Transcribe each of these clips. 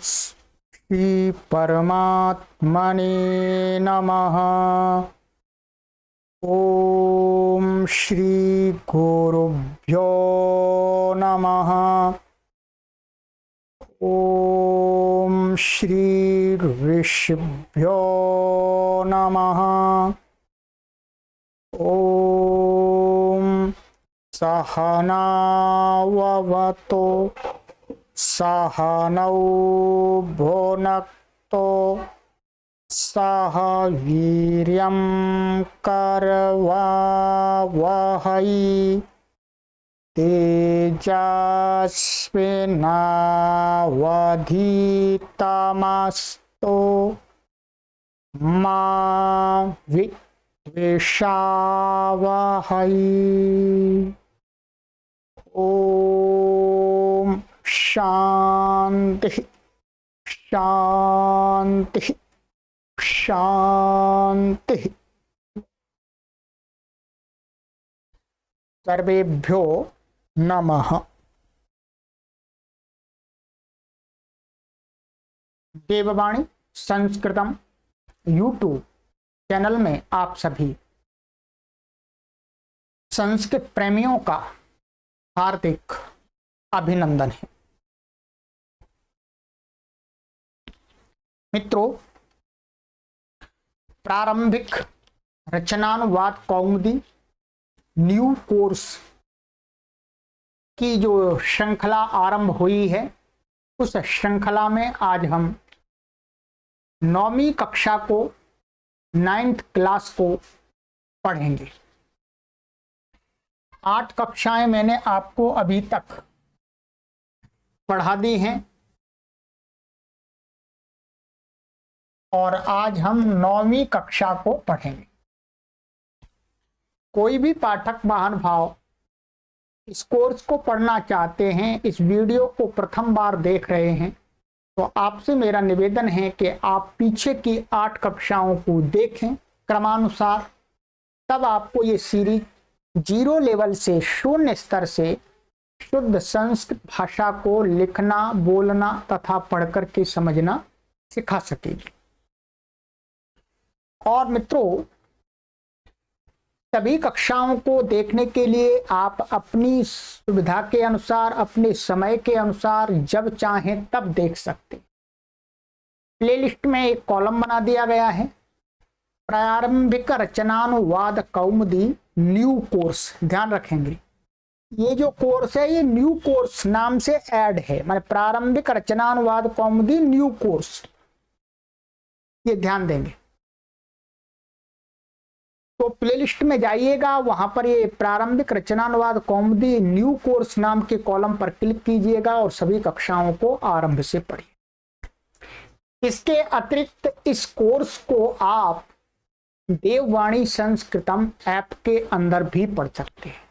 श्री परमात्मने नमः। ओम श्री गुरुभ्यो नमः। ओम श्री ऋषिभ्यो नमः। ओम सहनाववतु सहनौ भुनक्तु सह वीर्यं करवावहै तेजस्विनावधीतमस्तु मा विद्विषावहै। ओम शांति शांति शांति। सर्वेभ्यो नमः। देववाणी संस्कृतम यूट्यूब चैनल में आप सभी संस्कृत प्रेमियों का हार्दिक अभिनंदन है। मित्रों, प्रारंभिक रचनानुवाद कौमुदी न्यू कोर्स की जो श्रृंखला आरंभ हुई है, उस श्रृंखला में आज हम 9वीं कक्षा को 9th क्लास को पढ़ेंगे। 8 कक्षाएं मैंने आपको अभी तक पढ़ा दी हैं और आज हम 9वीं कक्षा को पढ़ेंगे। कोई भी पाठक महानुभाव इस कोर्स को पढ़ना चाहते हैं, इस वीडियो को प्रथम बार देख रहे हैं, तो आपसे मेरा निवेदन है कि आप पीछे की 8 कक्षाओं को देखें क्रमानुसार, तब आपको ये सीरीज 0 लेवल से, 0 स्तर से शुद्ध संस्कृत भाषा को लिखना, बोलना तथा पढ़कर के समझना सिखा सकेगी। और मित्रों, सभी कक्षाओं को देखने के लिए आप अपनी सुविधा के अनुसार, अपने समय के अनुसार जब चाहें तब देख सकते। प्लेलिस्ट में एक कॉलम बना दिया गया है, प्रारंभिक रचनानुवाद कौमुदी न्यू कोर्स। ध्यान रखेंगे, ये जो कोर्स है ये न्यू कोर्स नाम से ऐड है, माने प्रारंभिक रचनानुवाद कौमुदी न्यू कोर्स, ये ध्यान देंगे। तो प्लेलिस्ट में जाइएगा, वहां पर ये प्रारंभिक रचनानुवाद कौमुदी न्यू कोर्स नाम के कॉलम पर क्लिक कीजिएगा और सभी कक्षाओं को आरंभ से पढ़िए। इसके अतिरिक्त इस कोर्स को आप देववाणी संस्कृतम ऐप के अंदर भी पढ़ सकते हैं।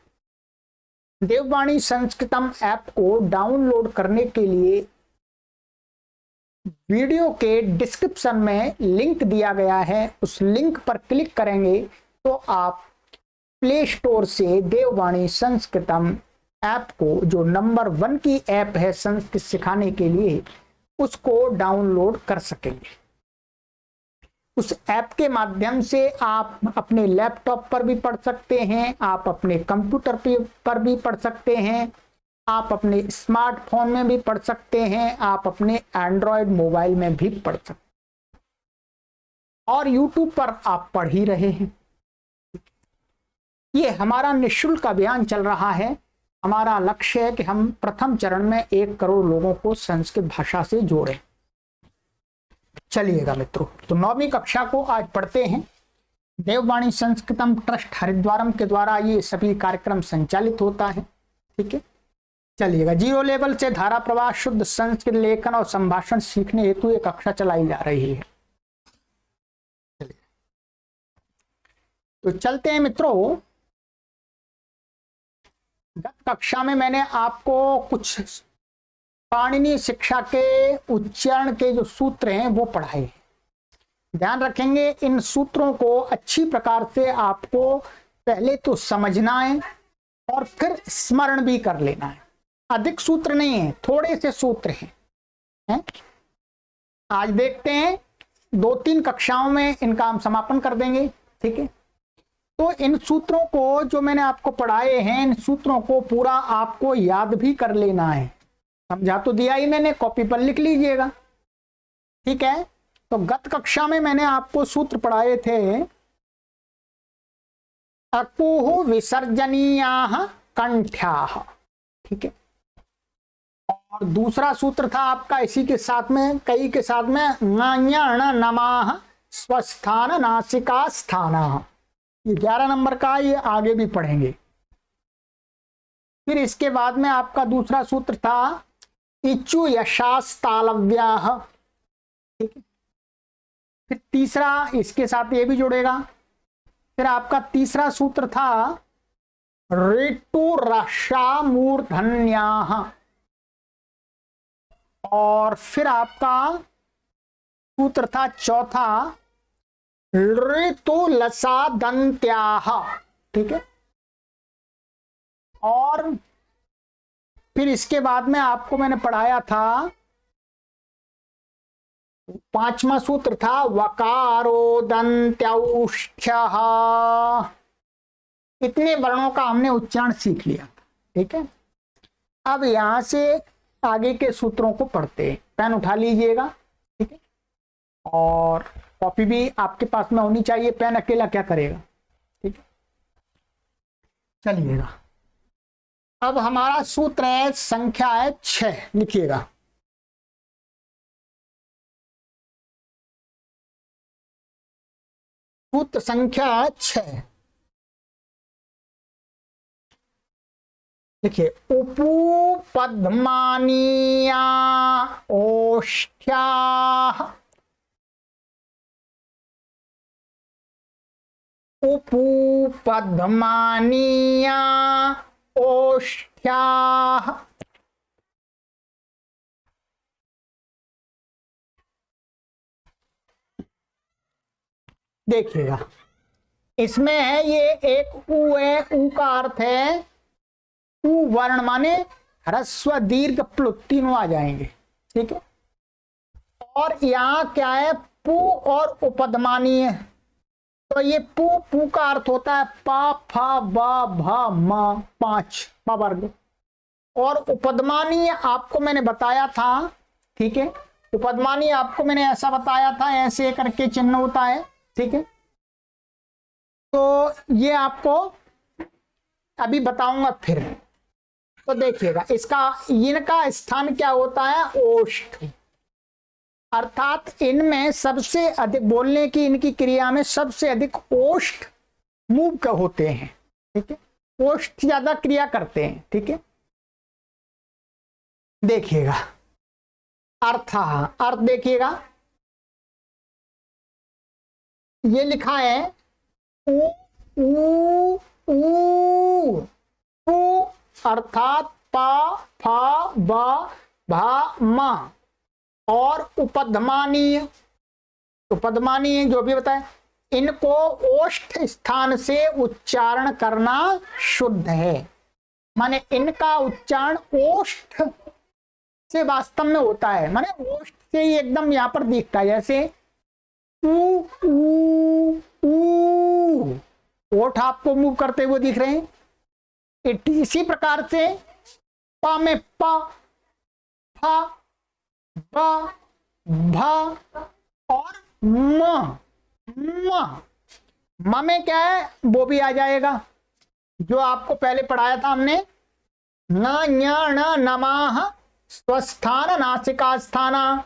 देववाणी संस्कृतम ऐप को डाउनलोड करने के लिए वीडियो के डिस्क्रिप्शन में लिंक दिया गया है, उस लिंक पर क्लिक करेंगे तो आप प्ले स्टोर से देववाणी संस्कृतम ऐप को, जो नंबर 1 की ऐप है संस्कृत सिखाने के लिए, उसको डाउनलोड कर सकेंगे। उस ऐप के माध्यम से आप अपने लैपटॉप पर भी पढ़ सकते हैं, आप अपने कंप्यूटर पर भी पढ़ सकते हैं, आप अपने स्मार्टफोन में भी पढ़ सकते हैं, आप अपने एंड्रॉयड मोबाइल में भी पढ़ सकते हैं, और यूट्यूब पर आप पढ़ ही रहे हैं। ये हमारा निःशुल्क अभियान चल रहा है। हमारा लक्ष्य है कि हम प्रथम चरण में 1 करोड़ लोगों को संस्कृत भाषा से जोड़ें। चलिएगा मित्रों, तो 9वीं कक्षा को आज पढ़ते हैं। देववाणी संस्कृतम ट्रस्ट हरिद्वारम के द्वारा ये सभी कार्यक्रम संचालित होता है। ठीक है, चलिएगा। 0 लेवल से धारा प्रवाह शुद्ध संस्कृत लेखन और संभाषण सीखने हेतु एक कक्षा चलाई जा रही है। चलिए तो चलते हैं मित्रों। गत कक्षा में मैंने आपको कुछ पाणिनि शिक्षा के उच्चारण के जो सूत्र हैं वो पढ़ाए हैं। ध्यान रखेंगे, इन सूत्रों को अच्छी प्रकार से आपको पहले तो समझना है और फिर स्मरण भी कर लेना है। अधिक सूत्र नहीं है, थोड़े से सूत्र हैं, आज देखते हैं, 2-3 कक्षाओं में इनका हम समापन कर देंगे। ठीक है, तो इन सूत्रों को जो मैंने आपको पढ़ाए हैं, इन सूत्रों को पूरा आपको याद भी कर लेना है। समझा तो दिया ही मैंने, कॉपी पर लिख लीजिएगा। ठीक है, तो गत कक्षा में मैंने आपको सूत्र पढ़ाए थे, अकुह विसर्जनीयाः कंठ्याः। ठीक है, और दूसरा सूत्र था आपका इसी के साथ में, कई के साथ में, ङञ नमाः स्वस्थान नासिका स्थानाः। ये 11 नंबर का, ये आगे भी पढ़ेंगे। फिर इसके बाद में आपका दूसरा सूत्र था इच्छु यशास्तालव्याः। ठीक है, फिर तीसरा इसके साथ ये भी जुड़ेगा। फिर आपका तीसरा सूत्र था ऋतु रसा मूर्धन्याः। और फिर आपका सूत्र था चौथा ऋतु लसा दंत्याः। ठीक है, और फिर इसके बाद में आपको मैंने पढ़ाया था, पांचवा सूत्र था वकारो दंत्यौष्ठ्यः। इतने वर्णों का हमने उच्चारण सीख लिया। ठीक है, अब यहां से आगे के सूत्रों को पढ़ते हैं। पेन उठा लीजिएगा। ठीक है, और कॉपी भी आपके पास में होनी चाहिए, पेन अकेला क्या करेगा। ठीक है, चलिएगा। अब हमारा सूत्र है, संख्या है 6, लिखिएगा। सूत्र संख्या 6 लिखिए। उपू पद्मानिया ओष्ठ्याः। उपू पद्मानिया ओष्ठ्याः। देखिएगा, इसमें है ये एक ऊ है, ऊ का अर्थ है ऊ वर्ण माने ह्रस्व दीर्घ प्लुत, तीनों आ जाएंगे। ठीक है, और यहां क्या है, पू और उपदमानी है। तो ये पू, पू का अर्थ होता है पा फा बा भा मा, 5 पा वर्ग। और उपदमानी आपको मैंने बताया था। ठीक है, उपदमानी आपको मैंने ऐसा बताया था, ऐसे करके चिन्ह होता है। ठीक है, तो ये आपको अभी बताऊंगा फिर। तो देखिएगा, इसका इनका स्थान क्या होता है, ओष्ठ। अर्थात इनमें सबसे अधिक बोलने की, इनकी क्रिया में सबसे अधिक ओष्ठ मूव का होते हैं। ठीक है, ओष्ठ ज्यादा क्रिया करते हैं। ठीक है, देखिएगा अर्थ देखिएगा, ये लिखा है ऊ ऊ ऊ ऊ, अर्थात पा फा बा भा मा। और उपधमानीय, उपधमानीय जो भी बताए, इनको ओष्ठ स्थान से उच्चारण करना शुद्ध है। माने इनका उच्चारण ओष्ठ से वास्तव में होता है, माने ओष्ठ से ही एकदम यहां पर दिखता है, जैसे ऊ ऊ ऊ, ओठ आपको मूव करते हुए दिख रहे हैं। इसी प्रकार से पा में पा, फा, बा, भा और म में क्या है, वो भी आ जाएगा जो आपको पहले पढ़ाया था हमने, न ञ ण नमाः स्वस्थान नासिका स्थाना।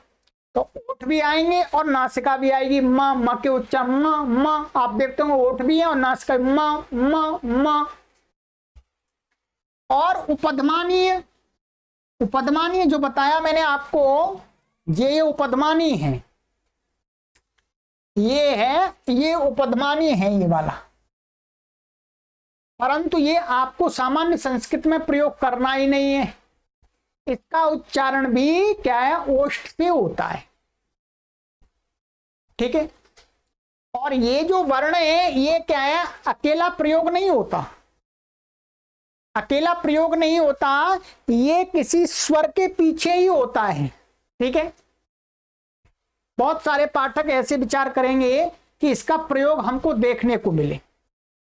तो ओठ भी आएंगे और नासिका भी आएगी, म के उच्चारण म। आप देखते हो ओठ भी है और नासिका म। और उपधमानीय, उपधमानीय जो बताया मैंने आपको, ये उपधमानी है, ये है, ये उपधमानी है ये वाला। परंतु ये आपको सामान्य संस्कृत में प्रयोग करना ही नहीं है। इसका उच्चारण भी क्या है, ओष्ठ से होता है। ठीक है, और ये जो वर्ण है ये क्या है, अकेला प्रयोग नहीं होता, अकेला प्रयोग नहीं होता, ये किसी स्वर के पीछे ही होता है। ठीक है, बहुत सारे पाठक ऐसे विचार करेंगे कि इसका प्रयोग हमको देखने को मिले।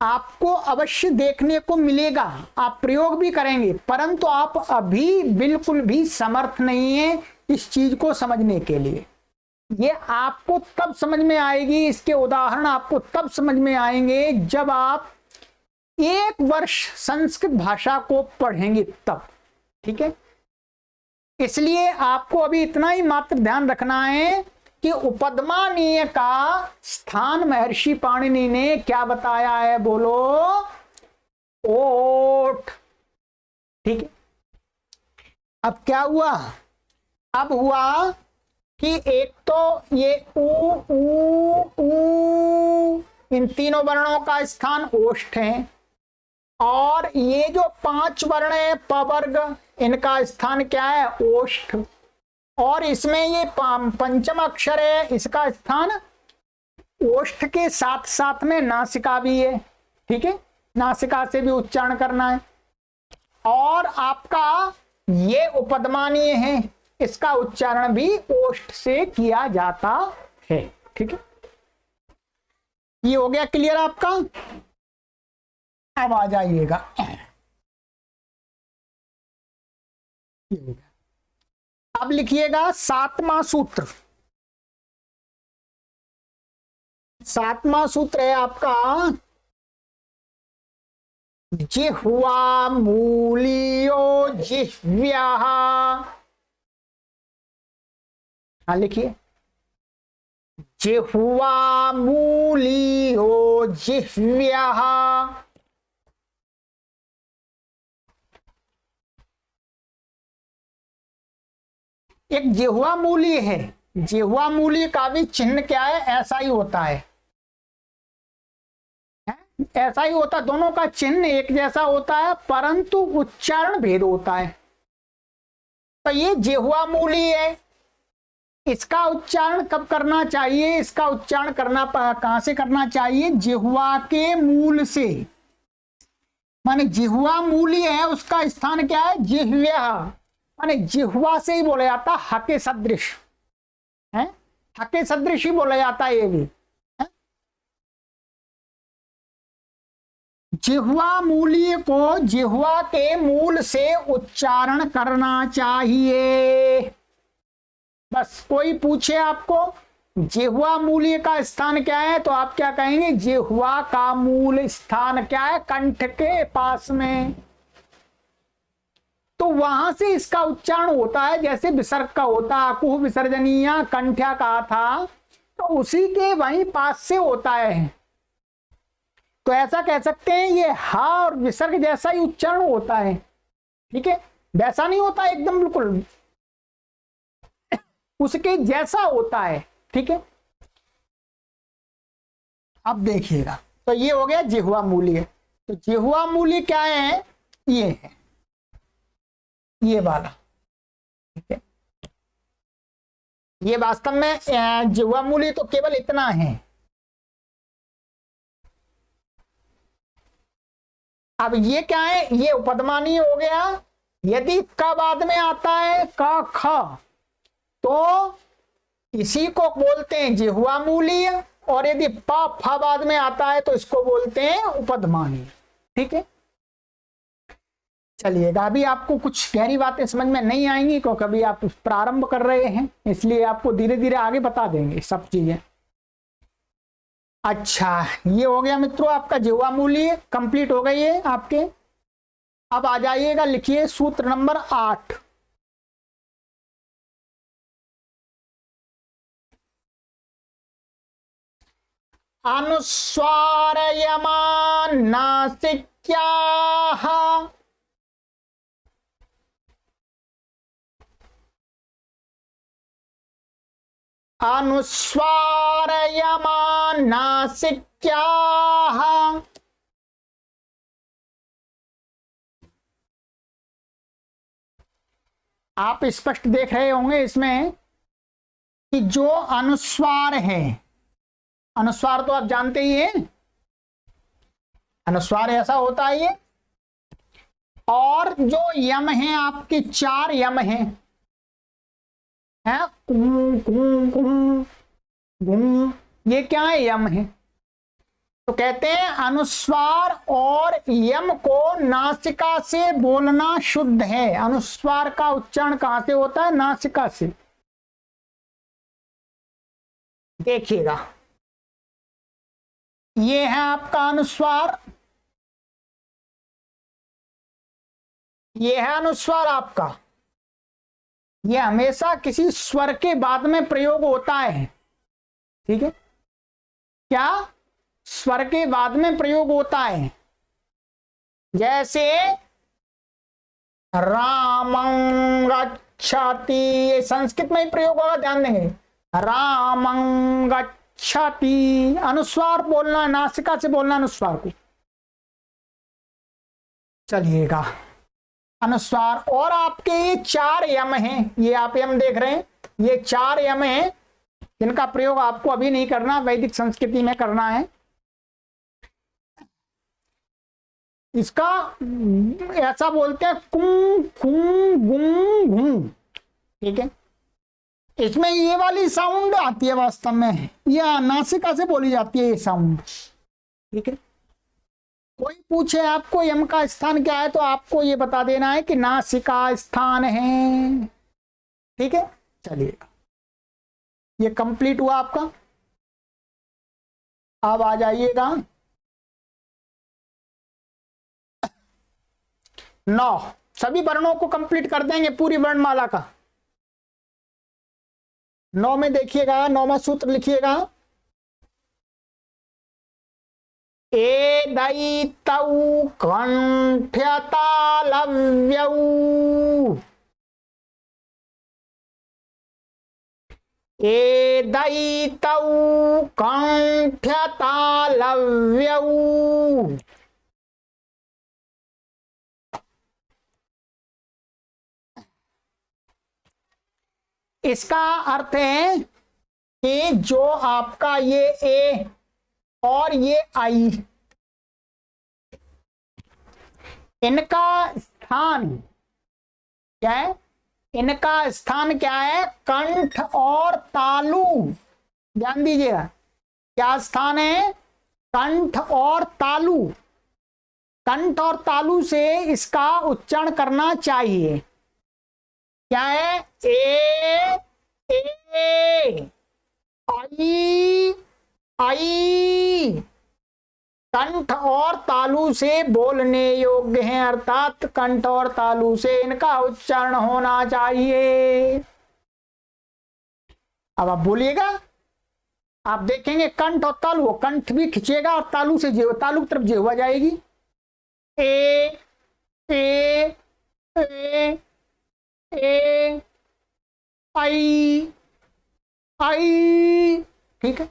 आपको अवश्य देखने को मिलेगा, आप प्रयोग भी करेंगे, परंतु आप अभी बिल्कुल भी समर्थ नहीं है इस चीज को समझने के लिए। ये आपको तब समझ में आएगी, इसके उदाहरण आपको तब समझ में आएंगे जब आप 1 वर्ष संस्कृत भाषा को पढ़ेंगे तब। ठीक है, इसलिए आपको अभी इतना ही मात्र ध्यान रखना है कि उपदमानीय का स्थान महर्षि पाणिनि ने क्या बताया है, बोलो, ओठ। ठीक है, अब क्या हुआ, अब हुआ कि एक तो ये ऊ इन तीनों वर्णों का स्थान ओष्ठ है, और ये जो 5 वर्ण है प वर्ग, इनका स्थान क्या है, ओष्ठ, और इसमें ये पंचम अक्षर है, इसका स्थान ओष्ठ के साथ साथ में नासिका भी है। ठीक है, नासिका से भी उच्चारण करना है, और आपका ये उपदमानीय है, इसका उच्चारण भी ओष्ठ से किया जाता है। ठीक है, ये हो गया क्लियर आपका। अब आ जाइएगा, अब लिखिएगा 7वां सूत्र। 7वां सूत्र है आपका जिह्वा मूलियो जिह्व्यः। हाँ लिखिए, जिह्वा मूलियो जिह्व्यः। एक जिह्वा मूली है, जिह्वा मूली का भी चिन्ह क्या है, ऐसा ही होता है, ऐसा ही होता है, दोनों का चिन्ह एक जैसा होता है, परंतु उच्चारण भेद होता है। तो ये जिह्वा मूली है, इसका उच्चारण कब करना चाहिए, इसका उच्चारण करना कहां से करना चाहिए, जिह्वा के मूल से, माने जिह्वा मूली है उसका स्थान क्या है, जिह्व्यः, माने जिह्वा से ही बोला जाता, ह के सदृश है, ह के सदृश ही बोला जाता है ये भी है? जिह्वा मूली को जिह्वा के मूल से उच्चारण करना चाहिए। बस कोई पूछे आपको जिह्वा मूली का स्थान क्या है, तो आप क्या कहेंगे, जिह्वा का मूल स्थान क्या है, कंठ के पास में। तो वहां से इसका उच्चारण होता है, जैसे विसर्ग का होता है, कुह विसर्जनीय कंठ्या कहा था, तो उसी के वहीं पास से होता है। तो ऐसा कह सकते हैं ये हा और विसर्ग जैसा ही उच्चारण होता है। ठीक है, वैसा नहीं होता एकदम बिल्कुल, उसके जैसा होता है। ठीक है, अब देखिएगा, तो ये हो गया जिह्वा मूली। तो जिह्वा मूली क्या है, ये है, ये वाला। ठीक है, ये वास्तव में जिह्वा मूली तो केवल इतना है। अब ये क्या है, ये उपदमानीय हो गया। यदि क बाद में आता है क ख, तो इसी को बोलते हैं जिह्वा मूलीय, और यदि प फ बाद में आता है तो इसको बोलते हैं उपदमानीय। ठीक है, चलिएगा, अभी आपको कुछ गहरी बातें समझ में नहीं आएंगी क्योंकि अभी आप प्रारंभ कर रहे हैं, इसलिए आपको धीरे धीरे आगे बता देंगे सब चीजें। अच्छा, ये हो गया मित्रों आपका जिह्वा मूलीय, कंप्लीट हो गई है आपके। अब आ जाइएगा, लिखिए सूत्र नंबर 8। अनुस्वारयमान नासिक्याः अनुस्वारयमान नासिक्याः। आप स्पष्ट देख रहे होंगे इसमें कि जो अनुस्वार है, अनुस्वार तो आप जानते ही हैं, अनुस्वार ऐसा होता है ये, और जो यम है आपके 4 यम हैं, कुम कुम कुम, घूम, ये क्या है? यम है। तो कहते हैं अनुस्वार और यम को नासिका से बोलना शुद्ध है। अनुस्वार का उच्चारण कहां से होता है? नासिका से। देखिएगा, ये है आपका अनुस्वार, ये है अनुस्वार आपका। ये हमेशा किसी स्वर के बाद में प्रयोग होता है, ठीक है? क्या? स्वर के बाद में प्रयोग होता है। जैसे रामं गच्छति, ये संस्कृत में ही प्रयोग होगा, ध्यान देंगे। रामं गच्छति, अनुस्वार बोलना है, नासिका से बोलना अनुस्वार को। चलिएगा, अनुस्वार। और आपके ये 4 यम हैं, ये आप यम देख रहे हैं, ये 4 यम हैं जिनका प्रयोग आपको अभी नहीं करना, वैदिक संस्कृति में करना है। इसका ऐसा बोलते हैं कुम कुम गुम घुम, ठीक है? इसमें ये वाली साउंड आती है वास्तव में, या नासिका से बोली जाती है ये साउंड, ठीक है? कोई पूछे आपको यम का स्थान क्या है तो आपको ये बता देना है कि नासिका स्थान है, ठीक है? चलिए, ये कंप्लीट हुआ आपका। अब आ जाइएगा 9, सभी वर्णों को कंप्लीट कर देंगे, पूरी वर्णमाला का। 9 में देखिएगा, 9वां सूत्र लिखिएगा। एदैतौ कंठ्यतालव्यौ, एदैतौ कंठ्यतालव्यौ। इसका अर्थ है कि जो आपका ये ए और ये आई, इनका स्थान क्या है? इनका स्थान क्या है? कंठ और तालु। ध्यान दीजिएगा, क्या स्थान है? कंठ और तालु। कंठ और तालु से इसका उच्चारण करना चाहिए। क्या है? ए आई आई, कंठ और तालु से बोलने योग्य हैं, अर्थात कंठ और तालु से इनका उच्चारण होना चाहिए। अब आप बोलिएगा, आप देखेंगे कंठ और तालु, कंठ भी खिंचेगा और तालु से तालु की तरफ जिह्वा जाएगी। ए ए ए ए आई आई, ठीक है?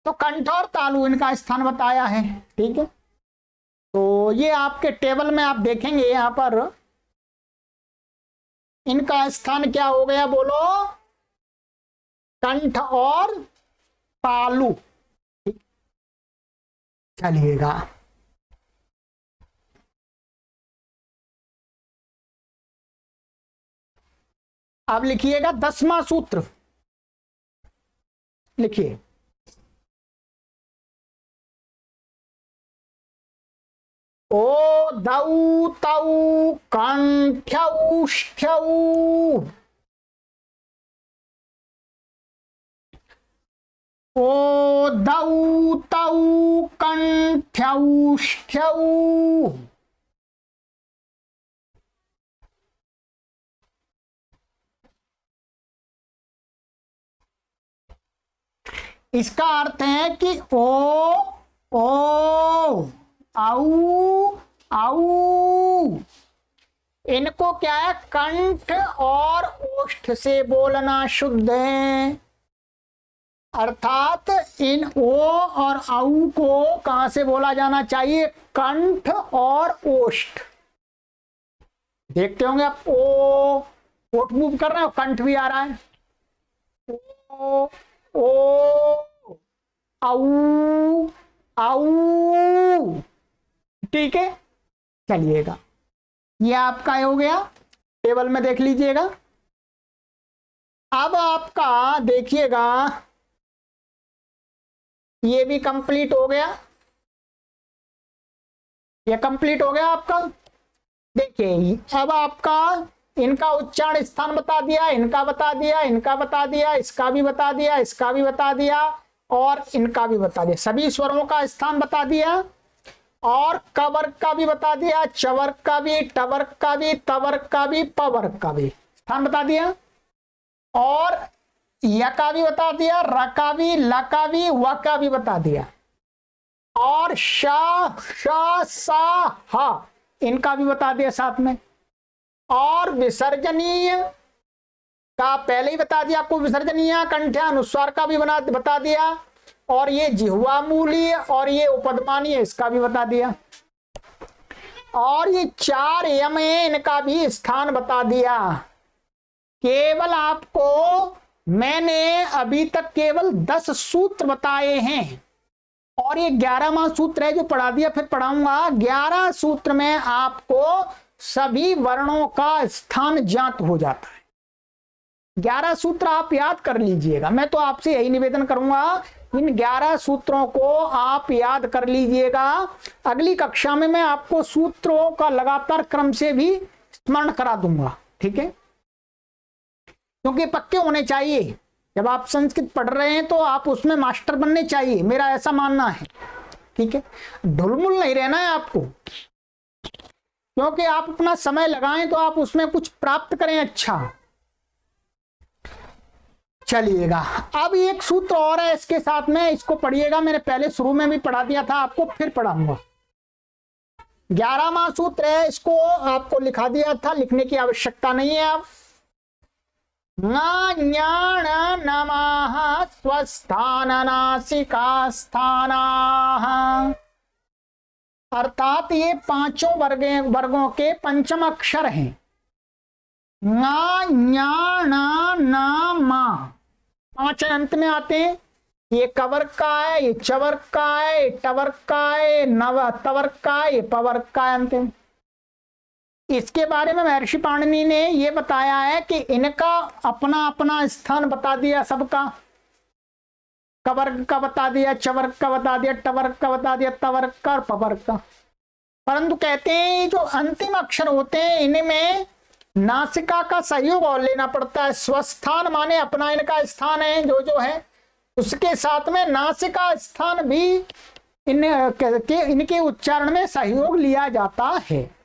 तो कंठ और तालु इनका स्थान बताया है, ठीक है? तो ये आपके टेबल में आप देखेंगे, यहां पर इनका स्थान क्या हो गया? बोलो, कंठ और तालु। चलिएगा, अब लिखिएगा 10वां सूत्र, लिखिए। ओ दौ तौ कंठ्यौष्ठ्यौ, ओ दौ तौ कंठ्यौष्ठ्यौ। इसका अर्थ है कि ओ आऊ आऊ, इनको क्या है? कंठ और ओष्ठ से बोलना शुद्ध है। अर्थात इन ओ और आऊ को कहां से बोला जाना चाहिए? कंठ और ओष्ठ। देखते होंगे आप, ओ ओठ मूव कर रहे हो, कंठ भी आ रहा है। ओ आऊ आऊ, ठीक है? चलिएगा, ये आपका हो गया, टेबल में देख लीजिएगा। अब आपका देखिएगा ये भी कंप्लीट हो गया, ये कंप्लीट हो गया आपका। देखिए अब आपका इनका उच्चारण स्थान बता दिया, इनका बता दिया, इनका बता दिया, इसका भी बता दिया, इसका भी बता दिया और इनका भी बता दिया, सभी स्वरों का स्थान बता दिया और कवर्ग का भी बता दिया, चवर्ग का भी, टवर्ग का भी, तवर्ग का भी, पवर्ग का भी स्थान बता दिया और य का भी बता दिया, र का भी, ल का भी, व का भी बता दिया और श, सा, हा इनका भी बता दिया साथ में। और विसर्जनीय का पहले ही बता दिया आपको, विसर्जनीय कंठ्यानुस्वार का भी बता दिया और ये जिह्वामूलीय और ये उपदमानीय इसका भी बता दिया और ये 4 यम इनका भी स्थान बता दिया। केवल आपको मैंने अभी तक केवल 10 सूत्र बताए हैं और ये 11वां सूत्र है जो पढ़ा दिया, फिर पढ़ाऊंगा। 11 सूत्र में आपको सभी वर्णों का स्थान ज्ञात हो जाता है। 11 सूत्र आप याद कर लीजिएगा, मैं तो आपसे यही निवेदन करूंगा इन 11 सूत्रों को आप याद कर लीजिएगा। अगली कक्षा में मैं आपको सूत्रों का लगातार क्रम से भी स्मरण करा दूंगा, ठीक है, क्योंकि पक्के होने चाहिए। जब आप संस्कृत पढ़ रहे हैं तो आप उसमें मास्टर बनने चाहिए, मेरा ऐसा मानना है, ठीक है। ढुलमुल नहीं रहना है आपको, क्योंकि आप अपना समय लगाएं तो आप उसमें कुछ प्राप्त करें अच्छा। चलिएगा, अब एक सूत्र और है इसके साथ में, इसको पढ़िएगा, मैंने पहले शुरू में भी पढ़ा दिया था आपको, फिर पढ़ाऊंगा। 11वां सूत्र है, इसको आपको लिखा दिया था, लिखने की आवश्यकता नहीं है अब। ज्ञान नमः स्वस्थान नासिका स्थानाः, अर्थात ये पांचों वर्गों के पंचम अक्षर हैं। ज्ञान नमा 5 अंत में आते हैं। ये कवर्ग का है, ये चवर्ग का है, ये टवर्ग का है, नव तवर्ग का है, ये पवर्ग का है अंतिम। इसके बारे में महर्षि पाणिनि ने ये बताया है कि इनका अपना अपना स्थान बता दिया सबका। कवर्ग का बता दिया, चवर्ग का बता दिया, टवर्ग का बता दिया, तवर्ग का और पवर्ग का। परंतु कहते हैं जो अंतिम अक्षर होते हैं इनमें नासिका का सहयोग और लेना पड़ता है। स्वस्थान माने अपना इनका स्थान है जो है, उसके साथ में नासिका स्थान भी इनके उच्चारण में सहयोग लिया जाता है।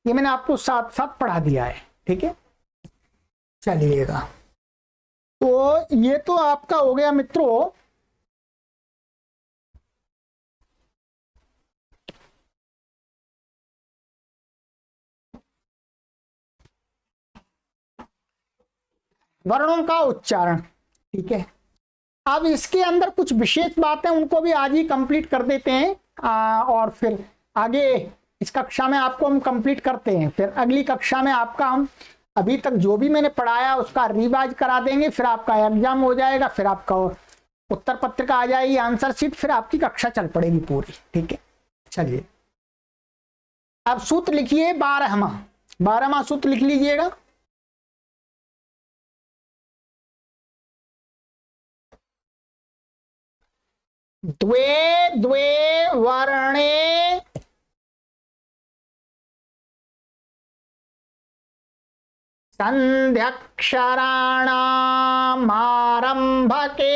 ये मैंने आपको साथ साथ पढ़ा दिया है, ठीक है। चलिएगा, तो ये तो आपका हो गया मित्रों वर्णों का उच्चारण, ठीक है। अब इसके अंदर कुछ विशेष बातें उनको भी आज ही कंप्लीट कर देते हैं और फिर आगे इस कक्षा में आपको हम कंप्लीट करते हैं। फिर अगली कक्षा में आपका हम अभी तक जो भी मैंने पढ़ाया उसका रिवाइज करा देंगे, फिर आपका एग्जाम हो जाएगा, फिर आपका उत्तर पत्रिका आ जाएगी, आंसर शीट, फिर आपकी कक्षा चल पड़ेगी पूरी, ठीक है। चलिए अब सूत्र लिखिए 12वां सूत्र लिख लीजिएगा। द्वे द्वे वर्णे संध्यक्षराणामारंभके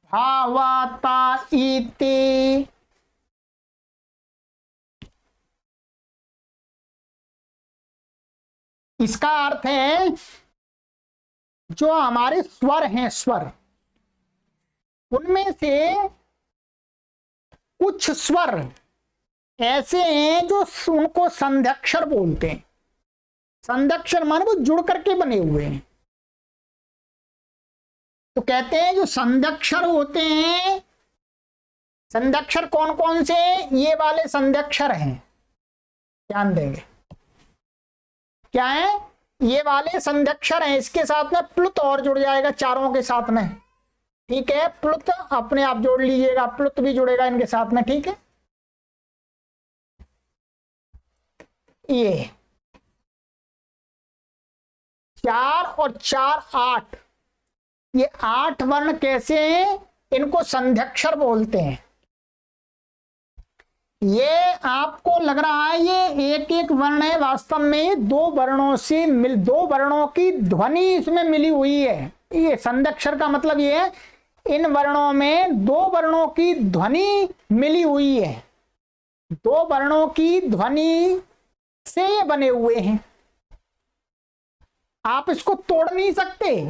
भावाता इति इसका अर्थ है जो हमारे स्वर हैं, स्वर उनमें से कुछ स्वर ऐसे हैं जो उनको संध्यक्षर बोलते हैं। संध्यक्षर माने वो जुड़ करके बने हुए हैं। तो कहते हैं जो संध्यक्षर होते हैं, संध्यक्षर कौन कौन से, ये वाले संध्यक्षर हैं, ध्यान देंगे क्या है, ये वाले संध्यक्षर हैं। इसके साथ में प्लुत और जुड़ जाएगा चारों के साथ में, ठीक है। प्लुत अपने आप जोड़ लीजिएगा, प्लुत भी जुड़ेगा इनके साथ में, ठीक है। ये 4 और 4 8, ये 8 वर्ण कैसे हैं? इनको संध्यक्षर बोलते हैं। ये आपको लग रहा है ये एक एक वर्ण है, वास्तव में दो वर्णों की ध्वनि इसमें मिली हुई है। ये संध्यक्षर का मतलब ये है इन वर्णों में दो वर्णों की ध्वनि मिली हुई है, दो वर्णों की ध्वनि से ये बने हुए हैं। आप इसको तोड़ नहीं सकते,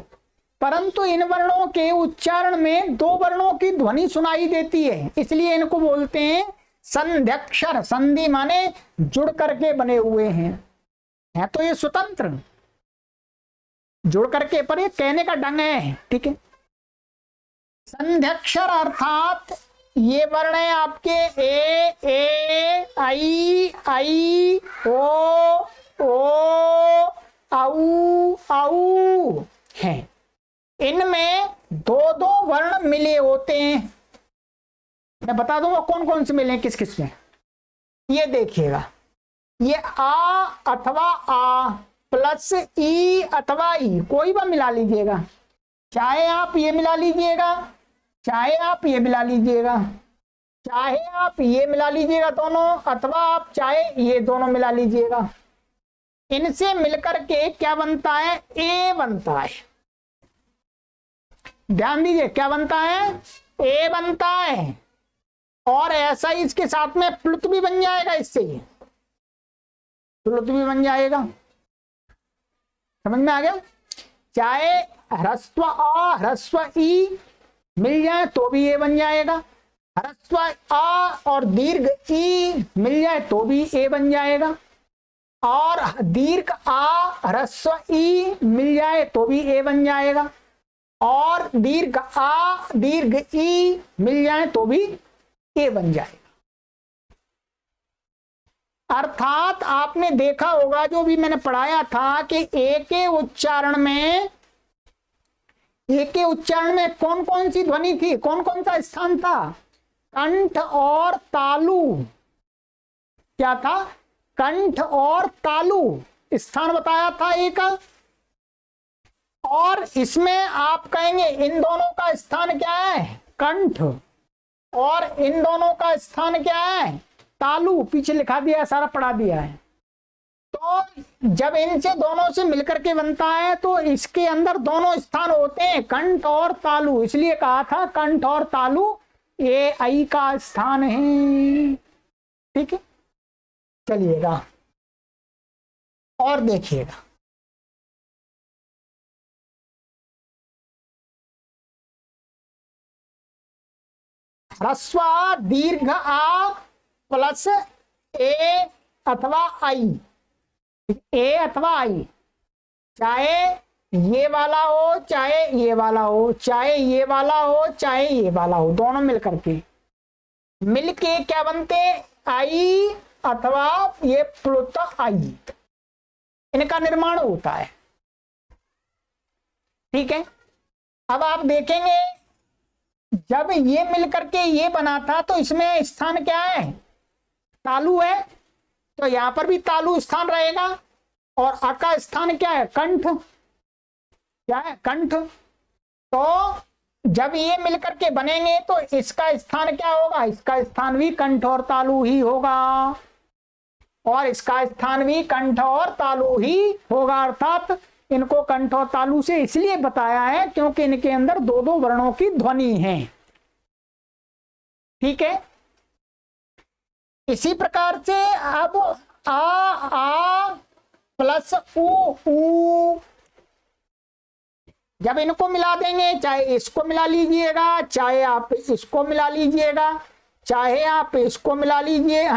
परंतु इन वर्णों के उच्चारण में दो वर्णों की ध्वनि सुनाई देती है, इसलिए इनको बोलते हैं संध्यक्षर। संधि माने जुड़ करके बने हुए हैं, है तो ये स्वतंत्र जुड़ करके, पर ये कहने का ढंग है, ठीक है। संध्यक्षर अर्थात ये वर्ण है आपके ए आई ओ औ औ हैं। इनमें दो दो वर्ण मिले होते हैं। मैं बता दूंगा कौन कौन से मिले हैं किस किस में। ये देखिएगा, ये आ अथवा आ प्लस ई अथवा ई, कोई भी मिला लीजिएगा, चाहे आप ये मिला लीजिएगा, चाहे आप ये मिला लीजिएगा, चाहे आप ये मिला लीजिएगा दोनों, अथवा आप चाहे ये दोनों मिला लीजिएगा। इनसे मिलकर के क्या बनता है? ए बनता है। ध्यान दीजिए क्या बनता है? ए बनता है। और ऐसा ही इसके साथ में प्लुत भी बन जाएगा, इससे ही प्लुत भी बन जाएगा। समझ में आ गया? चाहे ह्रस्व आ ह्रस्व ई मिल जाए तो भी ए बन जाएगा, ह्रस्व आ और दीर्घ ई मिल जाए तो भी ए बन जाएगा, और दीर्घ आ ह्रस्व ई मिल जाए तो भी ए बन जाएगा, और दीर्घ आ दीर्घ ई मिल जाए तो भी ए बन जाएगा। अर्थात आपने देखा होगा जो भी मैंने पढ़ाया था कि ए के उच्चारण में कौन कौन सी ध्वनि थी, कौन कौन सा स्थान था? कंठ और तालु। क्या था? कंठ और तालु स्थान बताया था एक। और इसमें आप कहेंगे इन दोनों का स्थान क्या है? कंठ। और इन दोनों का स्थान क्या है? तालु। पीछे लिखा दिया है, सारा पढ़ा दिया है। तो जब इनसे दोनों से मिलकर के बनता है तो इसके अंदर दोनों स्थान होते हैं, कंठ और तालु। इसलिए कहा था कंठ और तालु ये आई का स्थान है। ठीक है, चलिएगा और देखिएगा। ह्रस्व दीर्घ आ प्लस ए अथवा आई, ए अथवा आई, चाहे ये वाला हो चाहे ये वाला हो, चाहे ये वाला हो चाहे ये वाला हो, दोनों मिलकर के मिलके क्या बनते? आई अथवा ये प्लुत आई, इनका निर्माण होता है। ठीक है, अब आप देखेंगे जब ये मिलकर के ये बना था तो इसमें स्थान क्या है? तालु है, तो यहां पर भी तालु स्थान रहेगा। और आ का स्थान क्या है? कंठ। क्या है? कंठ। तो जब ये मिलकर के बनेंगे तो इसका स्थान क्या होगा? इसका स्थान भी कंठ और तालु ही होगा, और इसका स्थान भी कंठ और तालु ही होगा। अर्थात इनको कंठ और तालु से इसलिए बताया है क्योंकि इनके अंदर दो दो वर्णों की ध्वनि है। ठीक है, इसी प्रकार से अब आ प्लस ऊ, जब इनको मिला देंगे, चाहे इसको मिला लीजिएगा, चाहे आप इसको मिला लीजिएगा, चाहे आप इसको मिला लीजिए,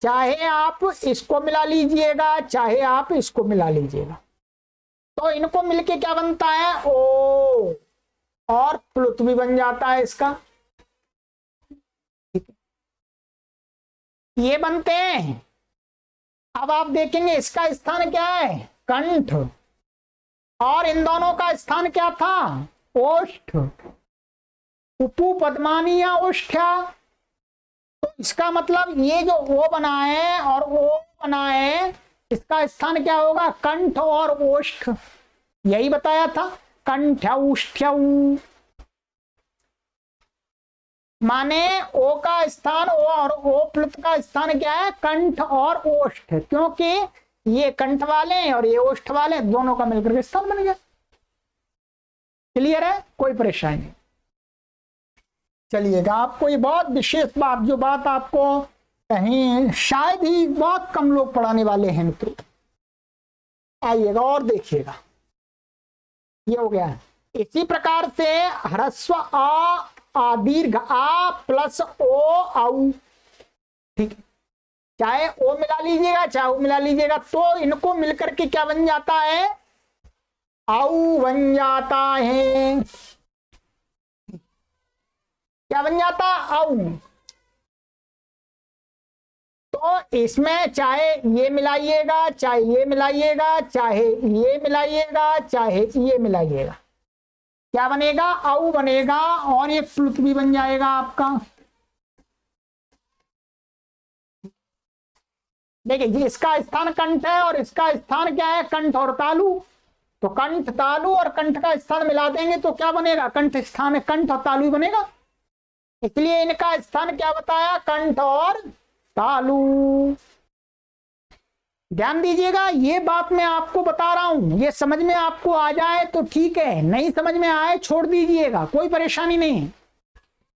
चाहे आप इसको मिला लीजिएगा, चाहे आप इसको मिला लीजिएगा, तो इनको मिलके क्या बनता है? ओ, और प्लुत भी बन जाता है इसका। ये बनते हैं। अब आप देखेंगे इसका स्थान क्या है? कंठ। और इन दोनों का स्थान क्या था? ओष्ठ। उपु पद्मानी या ओष्ठ्या। तो इसका मतलब ये जो ओ बना है और ओ बना है, इसका स्थान क्या होगा? कंठ और ओष्ठ, यही बताया था, कंठ्यौष्ठ्यौ। माने ओ का स्थान ओ और ओ प्लुत का स्थान क्या है? कंठ और ओष्ठ, क्योंकि ये कंठ वाले हैं और ये ओष्ठ वाले, दोनों का मिलकर के स्थान बन गया। क्लियर है? कोई परेशानी नहीं। चलिएगा, आपको ये बहुत विशेष बात, जो बात आपको कहीं शायद ही बहुत कम लोग पढ़ाने वाले हैं मित्रों, आइएगा और देखिएगा। ये हो गया। इसी प्रकार से ह्रस्व आ दीर्घ आ प्लस ओ औ, ठीक है, चाहे ओ मिला लीजिएगा चाहे ओ मिला लीजिएगा, तो इनको मिलकर के क्या बन जाता है? औ बन जाता है। क्या बन जाता? औ। तो इसमें चाहे ये मिलाइएगा चाहे ये मिलाइएगा चाहे ये मिलाइएगा चाहे ये मिलाइएगा, क्या बनेगा? औ बनेगा, और एक प्लुत भी बन जाएगा आपका। देखिए जी, इसका स्थान कंठ है और इसका स्थान क्या है? कंठ और तालु। तो कंठ तालु और कंठ का स्थान मिला देंगे तो क्या बनेगा? कंठ स्थान, कंठ और तालु बनेगा। इसलिए इनका स्थान क्या बताया? कंठ और तालु। ध्यान दीजिएगा, ये बात मैं आपको बता रहा हूं, ये समझ में आपको आ जाए तो ठीक है, नहीं समझ में आए छोड़ दीजिएगा, कोई परेशानी नहीं है।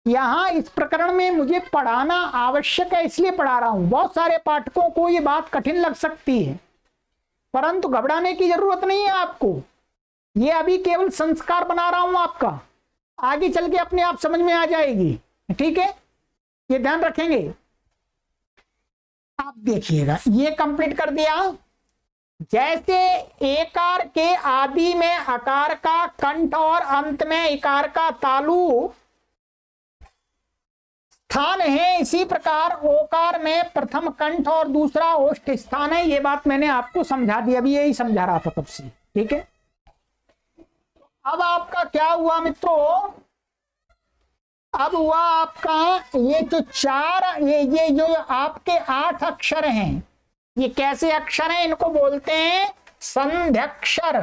यहां इस प्रकरण में मुझे पढ़ाना आवश्यक है, इसलिए पढ़ा रहा हूं। बहुत सारे पाठकों को ये बात कठिन लग सकती है, परंतु घबराने की जरूरत नहीं है आपको। ये अभी केवल संस्कार बना रहा हूं आपका, आगे चल के अपने आप समझ में आ जाएगी। ठीक है, ये ध्यान रखेंगे। आप देखिएगा, ये कंप्लीट कर दिया। जैसे एकार के आदि में अकार का कंठ और अंत में इकार का तालु स्थान है, इसी प्रकार ओकार में प्रथम कंठ और दूसरा ओष्ठ स्थान है। ये बात मैंने आपको समझा दी, अभी यही समझा रहा था तब से। ठीक है, अब आपका क्या हुआ मित्रों? अब हुआ आपका ये जो चार, ये जो आपके 8 अक्षर हैं, ये कैसे अक्षर हैं? इनको बोलते हैं संध्यक्षर।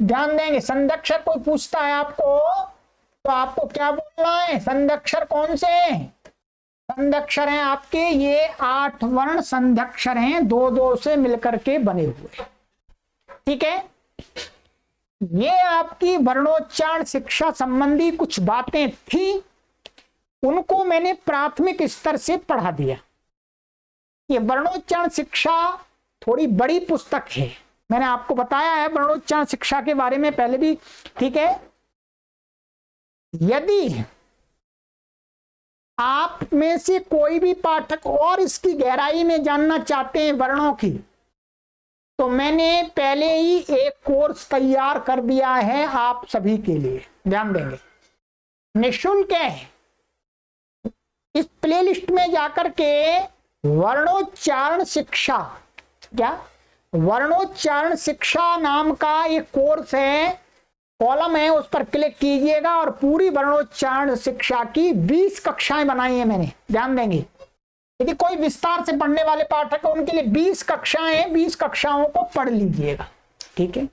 ध्यान देंगे, संध्यक्षर कोई पूछता है आपको तो आपको क्या बोलना है? संध्यक्षर कौन से हैं? संध्यक्षर हैं आपके ये 8 वर्ण संध्यक्षर हैं, 2-2 से मिलकर के बने हुए। ठीक है, ये आपकी वर्णोच्चारण शिक्षा संबंधी कुछ बातें थी, उनको मैंने प्राथमिक स्तर से पढ़ा दिया। ये वर्णोच्चारण शिक्षा थोड़ी बड़ी पुस्तक है, मैंने आपको बताया है वर्णोच्चारण शिक्षा के बारे में पहले भी। ठीक है, यदि आप में से कोई भी पाठक और इसकी गहराई में जानना चाहते हैं वर्णों की, तो मैंने पहले ही एक कोर्स तैयार कर दिया है आप सभी के लिए। ध्यान देंगे, निःशुल्क है। इस प्लेलिस्ट में जाकर के वर्णोच्चारण शिक्षा, क्या वर्णोच्चारण शिक्षा नाम का एक कोर्स है, कॉलम है, उस पर क्लिक कीजिएगा और पूरी वर्णोच्चारण शिक्षा की 20 कक्षाएं बनाई है मैंने। ध्यान देंगे, यदि कोई विस्तार से पढ़ने वाले पाठक है उनके लिए 20 कक्षाएं हैं, 20 कक्षाओं को पढ़ लीजिएगा। ठीक है,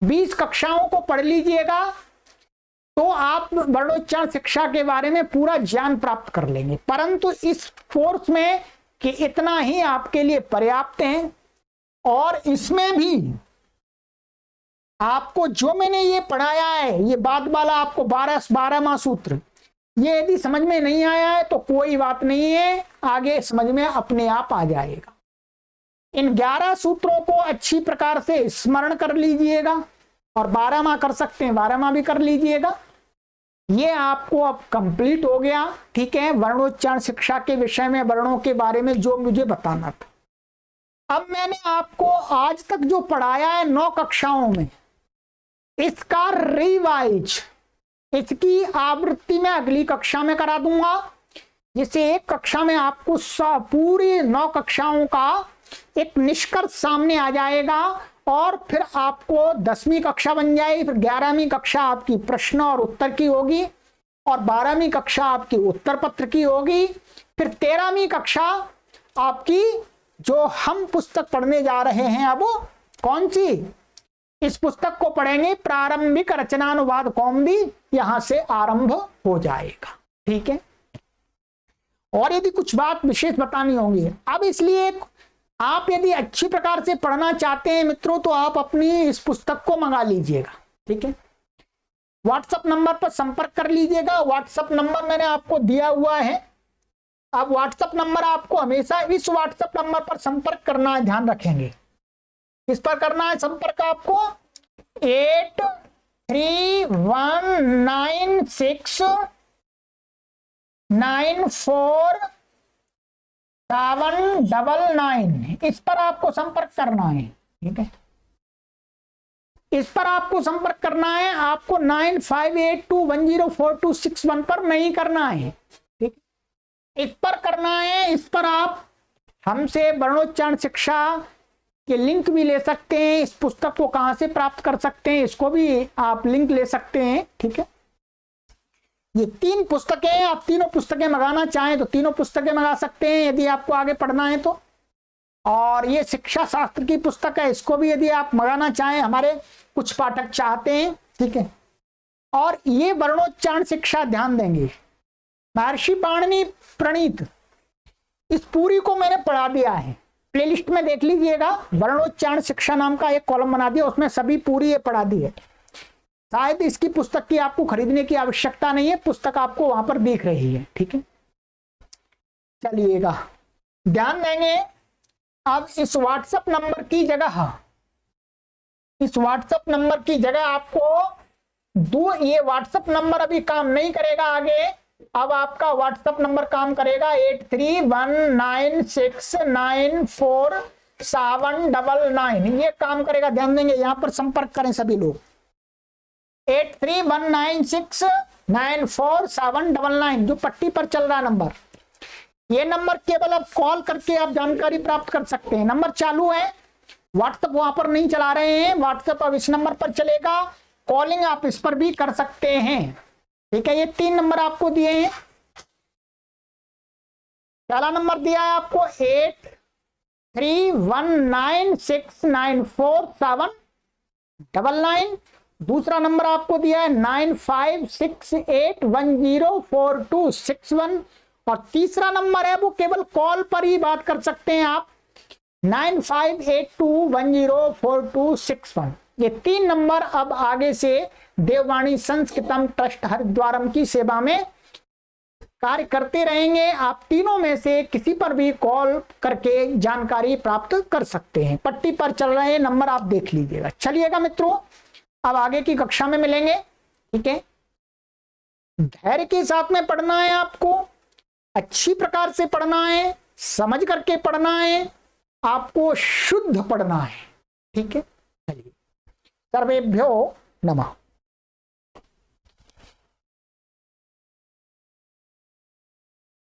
20 कक्षाओं को पढ़ लीजिएगा तो आप वर्णोच्चारण शिक्षा के बारे में पूरा ज्ञान प्राप्त कर लेंगे। परंतु इस कोर्स में कि इतना ही आपके लिए पर्याप्त है, और इसमें भी आपको जो मैंने ये पढ़ाया है, ये बाद वाला आपको 12वां सूत्र, ये यदि समझ में नहीं आया है तो कोई बात नहीं है, आगे समझ में अपने आप आ जाएगा। इन 11 सूत्रों को अच्छी प्रकार से स्मरण कर लीजिएगा, और 12वां कर सकते हैं 12वां भी कर लीजिएगा। ये आपको अब कंप्लीट हो गया। ठीक है, वर्णोच्चारण शिक्षा के विषय में वर्णों के बारे में जो मुझे बताना था। अब मैंने आपको आज तक जो पढ़ाया है 9 कक्षाओं में, इसका रिवाइज, इसकी आवृत्ति में अगली कक्षा में करा दूंगा, जिससे एक कक्षा में आपको पूरी 9 कक्षाओं का एक निष्कर्ष सामने आ जाएगा, और फिर आपको 10वीं कक्षा बन जाएगी। फिर 11वीं कक्षा आपकी प्रश्न और उत्तर की होगी, और 12वीं कक्षा आपकी उत्तर पत्र की होगी। फिर 13वीं कक्षा आपकी जो हम पुस्तक पढ़ने जा रहे हैं अब कौन सी, इस पुस्तक को पढ़ेंगे प्रारंभिक रचनानुवाद कौमुदी, यहां से आरंभ हो जाएगा। ठीक है, और यदि कुछ बात विशेष बतानी होगी अब, इसलिए आप यदि अच्छी प्रकार से पढ़ना चाहते हैं मित्रों तो आप अपनी इस पुस्तक को मंगा लीजिएगा। ठीक है, व्हाट्सएप नंबर पर संपर्क कर लीजिएगा। व्हाट्सएप नंबर मैंने आपको दिया हुआ है। अब व्हाट्सएप नंबर आपको हमेशा इस व्हाट्सएप नंबर पर संपर्क करना है, ध्यान रखेंगे। किस पर करना है संपर्क आपको, 8319694799, इस पर आपको संपर्क करना है। ठीक है, इस पर आपको संपर्क करना है, आपको 9582104261 पर नहीं करना है। ठीक, इस पर करना है। इस पर आप हमसे वर्णोच्चारण शिक्षा के लिंक भी ले सकते हैं। इस पुस्तक को कहां से प्राप्त कर सकते हैं, इसको भी आप लिंक ले सकते हैं। ठीक है, ये 3 पुस्तकें हैं। आप तीनों पुस्तकें मंगाना चाहें तो तीनों पुस्तकें मंगा सकते हैं यदि आपको आगे पढ़ना है तो। और ये शिक्षा शास्त्र की पुस्तक है, इसको भी यदि आप मंगाना चाहें, हमारे कुछ पाठक चाहते हैं। ठीक है, और ये वर्णोच्चारण शिक्षा, ध्यान देंगे, महर्षि पाणिनि प्रणीत, इस पूरी को मैंने पढ़ा दिया है। प्लेलिस्ट में देख लीजिएगा, वर्णोच्चारण शिक्षा नाम का एक कॉलम बना दिया, उसमें सभी पूरी ये पढ़ा दी है। शायद इसकी पुस्तक की आपको खरीदने की आवश्यकता नहीं है, पुस्तक आपको वहां पर दिख रही है। ठीक है, चलिएगा, ध्यान देंगे। अब इस व्हाट्सएप नंबर की जगह, इस व्हाट्सएप नंबर की जगह आपको ये व्हाट्सएप नंबर अभी काम नहीं करेगा आगे। अब आपका व्हाट्सएप नंबर काम करेगा 8319694799, ये काम करेगा, ध्यान देंगे। यहां पर संपर्क करें सभी लोग, 8319694799, जो पट्टी पर चल रहा नंबर, ये नंबर केवल आप कॉल करके आप जानकारी प्राप्त कर सकते हैं। नंबर चालू है, व्हाट्सएप वहां पर नहीं चला रहे हैं, व्हाट्सएप अब इस नंबर पर चलेगा। कॉलिंग आप इस पर भी कर सकते हैं। ठीक है, ये 3 नंबर आपको दिए हैं। पहला नंबर दिया है आपको 8319694799, दूसरा नंबर आपको दिया है 9568104261, और तीसरा नंबर है वो केवल कॉल पर ही बात कर सकते हैं आप, 9582104261। ये 3 नंबर अब आगे से देववाणी संस्कृतम ट्रस्ट हरिद्वारम की सेवा में कार्य करते रहेंगे। आप तीनों में से किसी पर भी कॉल करके जानकारी प्राप्त कर सकते हैं। पट्टी पर चल रहे नंबर आप देख लीजिएगा। चलिएगा मित्रों, अब आगे की कक्षा में मिलेंगे। ठीक है, धैर्य के साथ में पढ़ना है, आपको अच्छी प्रकार से पढ़ना है, समझ करके पढ़ना है, आपको शुद्ध पढ़ना है। ठीक है, चलिए, सर्वेभ्यो नमः।